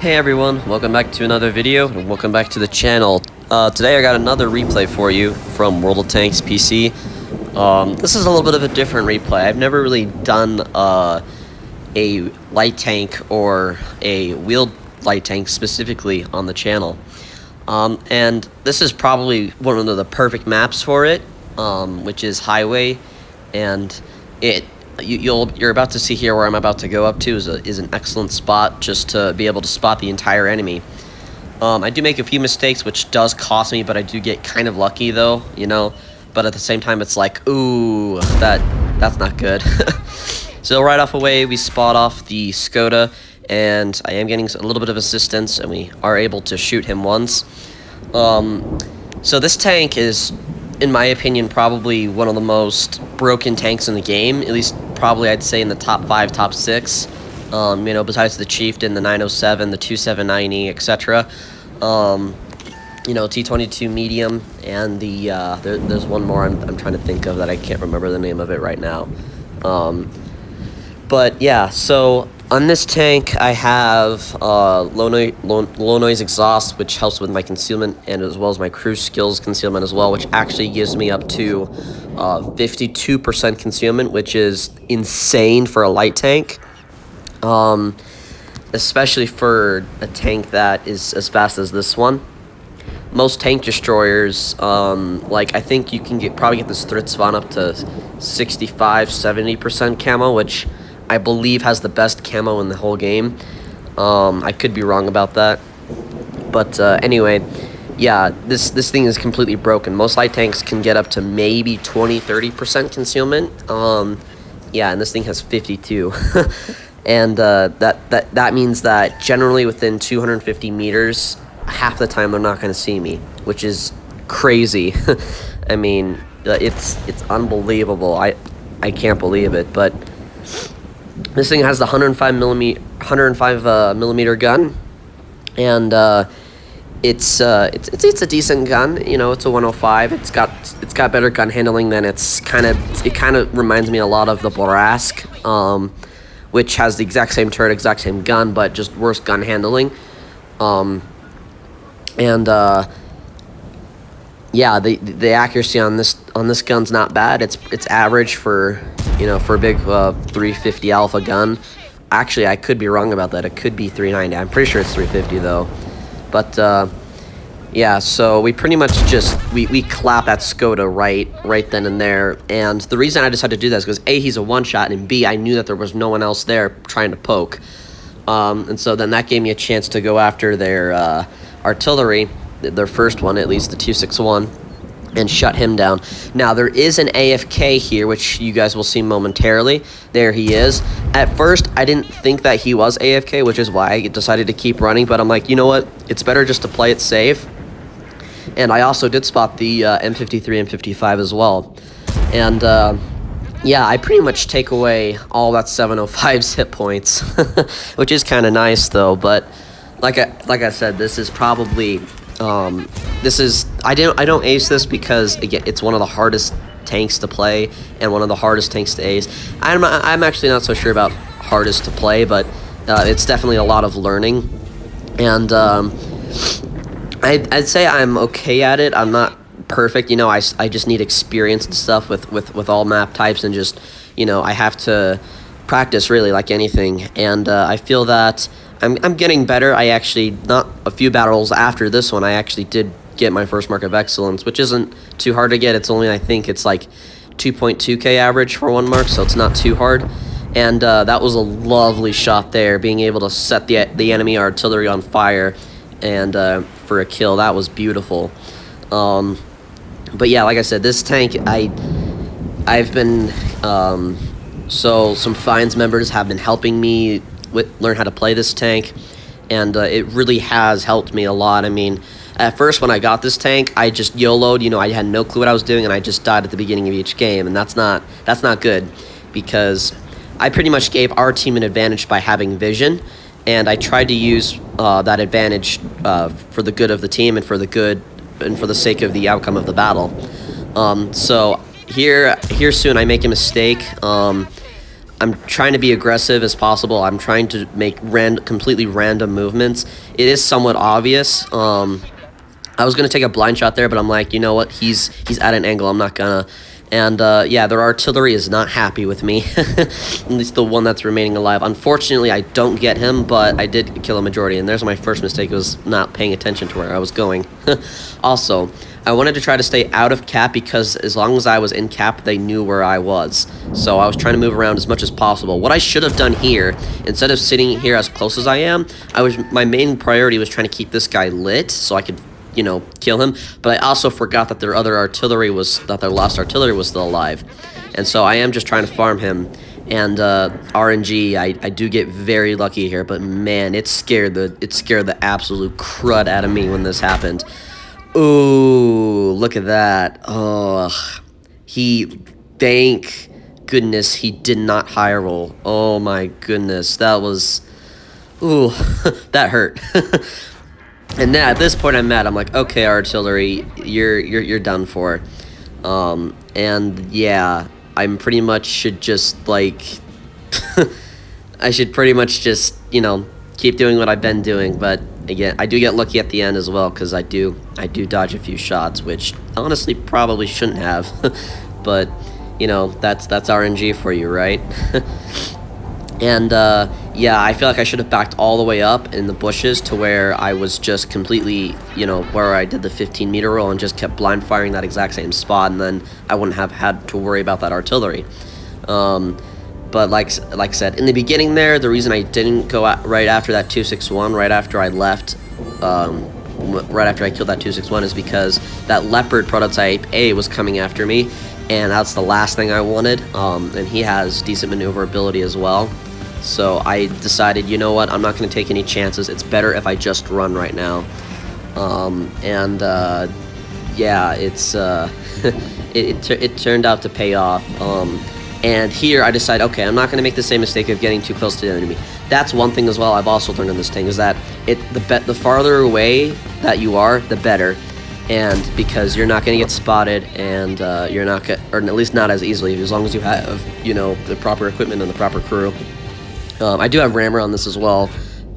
Hey everyone, welcome back to another video, and welcome back to the channel. Today I got another replay for you from World of Tanks PC. This is a little bit of a different replay. I've never really done a light tank or a wheeled light tank specifically on the channel. And this is probably one of the perfect maps for it, which is Highway, and you're about to see here where I'm about to go up to is an excellent spot just to be able to spot the entire enemy. I do make a few mistakes, which does cost me, but I do get kind of lucky though, you know. But at the same time, it's like, ooh, that's not good. So right off away, we spot off the Skoda, and I am getting a little bit of assistance, and we are able to shoot him once. So this tank is, in my opinion, probably one of the most broken tanks in the game, at least probably I'd say in the top 5, top 6, you know, besides the Chieftain, the 907, the 2790, etc. You know, T22 medium, and the there's one more I'm trying to think of that I can't remember the name of it right now. But yeah, so on this tank I have low noise exhaust, which helps with my concealment, and as well as my cruise skills concealment as well, which actually gives me up to 52% concealment, which is insane for a light tank, especially for a tank that is as fast as this one. Most tank destroyers, like I think you can probably get this Stritsvan up to 65-70% camo, which I believe has the best camo in the whole game. I could be wrong about that, but anyway, yeah, this thing is completely broken. Most light tanks can get up to maybe 20-30% concealment. Yeah, and this thing has 52. And that means that generally within 250 meters, half the time they're not going to see me, which is crazy. I mean, it's unbelievable. I can't believe it. But this thing has the 105 millimeter gun, and it's a decent gun. You know, it's a 105. It's got better gun handling than it kind of reminds me a lot of the Borask, which has the exact same turret, exact same gun, but just worse gun handling. Yeah, the accuracy on this gun's not bad. It's average for, you know, for a big 350 alpha gun. Actually, I could be wrong about that. It could be 390. I'm pretty sure it's 350 though. But yeah, so we pretty much just we clap at Skoda right then and there. And the reason I decided to do that is because A, he's a one-shot, and B, I knew that there was no one else there trying to poke. And so then that gave me a chance to go after their artillery, their first one, at least the 261, and shut him down. Now, there is an AFK here, which you guys will see momentarily. There he is. At first, I didn't think that he was AFK, which is why I decided to keep running, but I'm like, you know what? It's better just to play it safe. And I also did spot the M53 M55 as well. And yeah, I pretty much take away all that 705's hit points, which is kind of nice though. But like I said, this is probably I don't ace this because again, it's one of the hardest tanks to play and one of the hardest tanks to ace. I'm actually not so sure about hardest to play, but it's definitely a lot of learning, and I'd say I'm okay at it. I'm not perfect, you know. I just need experience and stuff with all map types, and just, you know, I have to practice really like anything. And I feel that I'm getting better. I actually, not a few battles after this one, I actually did get my first mark of excellence, which isn't too hard to get. It's only, I think it's like 2.2k average for 1 mark, so it's not too hard. And that was a lovely shot there, being able to set the enemy artillery on fire, and for a kill. That was beautiful. But yeah, like I said, this tank, I've been so some Fines members have been helping me learn how to play this tank, and it really has helped me a lot. I mean, at first when I got this tank, I just YOLO'd, you know, I had no clue what I was doing, and I just died at the beginning of each game, and that's not good, because I pretty much gave our team an advantage by having vision, and I tried to use that advantage for the good of the team and for the sake of the outcome of the battle. So here soon I make a mistake. I'm trying to be aggressive as possible. I'm trying to make completely random movements. It is somewhat obvious. I was gonna take a blind shot there, but I'm like, you know what? He's at an angle. I'm not gonna. And yeah, their artillery is not happy with me. At least the one that's remaining alive. Unfortunately, I don't get him, but I did kill a majority. And there's my first mistake, was not paying attention to where I was going. Also, I wanted to try to stay out of cap because as long as I was in cap, they knew where I was. So I was trying to move around as much as possible. What I should have done here, instead of sitting here as close as I am, my main priority was trying to keep this guy lit so I could, you know, kill him. But I also forgot that their last artillery was still alive. And so I am just trying to farm him. And RNG, I do get very lucky here, but man, it scared the absolute crud out of me when this happened. Ooh, look at that. Oh, thank goodness he did not high roll. Oh my goodness, that was, ooh, that hurt. And then at this point I'm mad. I'm like, okay, artillery, you're done for. And yeah, I'm pretty much should just like, I should pretty much just, you know, keep doing what I've been doing. But again, I do get lucky at the end as well, because I do dodge a few shots, which honestly probably shouldn't have. But you know, that's RNG for you, right? And yeah, I feel like I should have backed all the way up in the bushes to where I was just completely, you know, where I did the 15-meter roll and just kept blind firing that exact same spot, and then I wouldn't have had to worry about that artillery. But like I said, in the beginning there, the reason I didn't go out right after that 261, right after I left, right after I killed that 261, is because that Leopard prototype A was coming after me, and that's the last thing I wanted. And he has decent maneuverability as well. So I decided, you know what, I'm not going to take any chances. It's better if I just run right now. Yeah, it's it turned out to pay off. And here I decide, okay, I'm not going to make the same mistake of getting too close to the enemy. That's one thing as well I've also learned in this thing, is that the farther away that you are, the better. And because you're not going to get spotted, and you're not or at least not as easily, as long as you have, you know, the proper equipment and the proper crew. I do have rammer on this as well,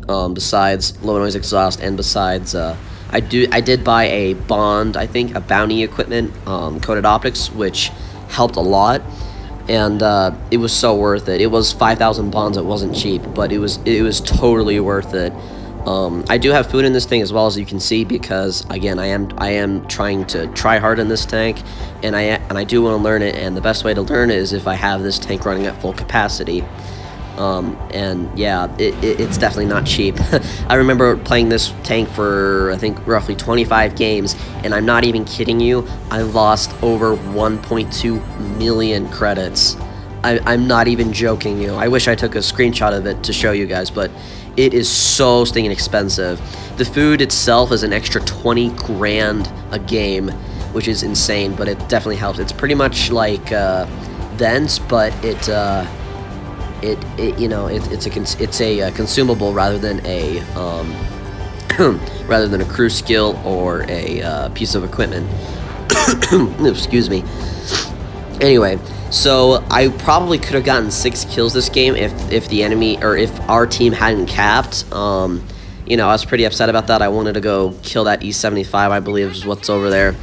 besides low noise exhaust, and besides I did buy a Bond, I think, a bounty equipment, coated optics, which helped a lot. And it was so worth it. It was 5,000 bonds. It wasn't cheap, but it was totally worth it. I do have food in this thing as well, as you can see, because again, I am trying to try hard in this tank, and I do want to learn it. And the best way to learn it is if I have this tank running at full capacity. And yeah, it's definitely not cheap. I remember playing this tank for, I think, roughly 25 games, and I'm not even kidding you, I lost over 1.2 million credits. I'm not even joking you. I wish I took a screenshot of it to show you guys, but it is so stinking expensive. The food itself is an extra 20 grand a game, which is insane, but it definitely helps. It's pretty much like Vents, but it's a consumable rather than a crew skill or a piece of equipment. Excuse me. Anyway, so I probably could have gotten 6 kills this game if the enemy, or if our team hadn't capped. You know, I was pretty upset about that. I wanted to go kill that E75, I believe is what's over there,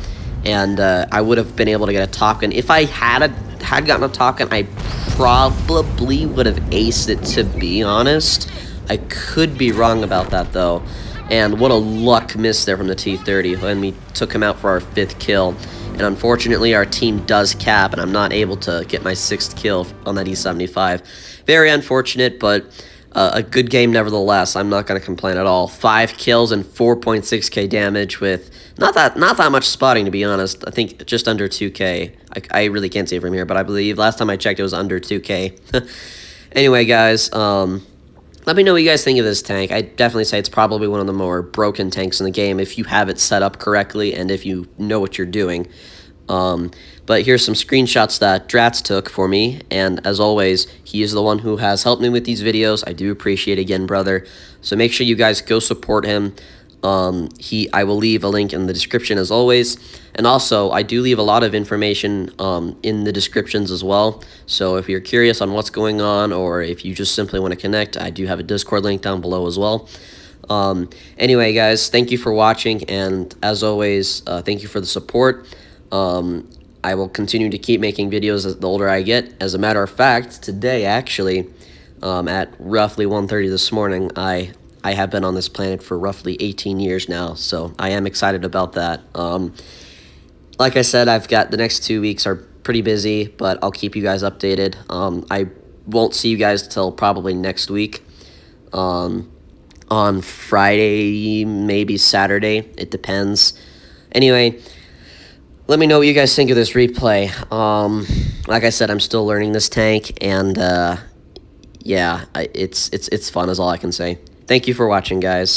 and I would have been able to get a Top Gun. If I had gotten a Top Gun, I probably would have aced it, to be honest. I could be wrong about that though. And what a luck miss there from the T-30 when we took him out for our 5th kill. And unfortunately our team does cap, and I'm not able to get my 6th kill on that E75. Very unfortunate, but a good game nevertheless. I'm not going to complain at all. 5 kills and 4.6k damage with not that much spotting, to be honest. I think just under 2k. I really can't see it from here, but I believe last time I checked it was under 2k. Anyway, guys, let me know what you guys think of this tank. I definitely say it's probably one of the more broken tanks in the game if you have it set up correctly and if you know what you're doing. But here's some screenshots that Dratz took for me, and as always, he is the one who has helped me with these videos. I do appreciate it again, brother. So make sure you guys go support him. I will leave a link in the description as always. And also, I do leave a lot of information in the descriptions as well. So if you're curious on what's going on, or if you just simply want to connect, I do have a Discord link down below as well. Anyway, guys, thank you for watching, and as always, thank you for the support. I will continue to keep making videos as the older I get. As a matter of fact, today, actually, at roughly 1:30 this morning, I have been on this planet for roughly 18 years now, so I am excited about that. Like I said, I've got the next 2 weeks are pretty busy, but I'll keep you guys updated. I won't see you guys till probably next week. On Friday, maybe Saturday. It depends. Anyway, let me know what you guys think of this replay. Like I said, I'm still learning this tank, and yeah, it's fun is all I can say. Thank you for watching, guys.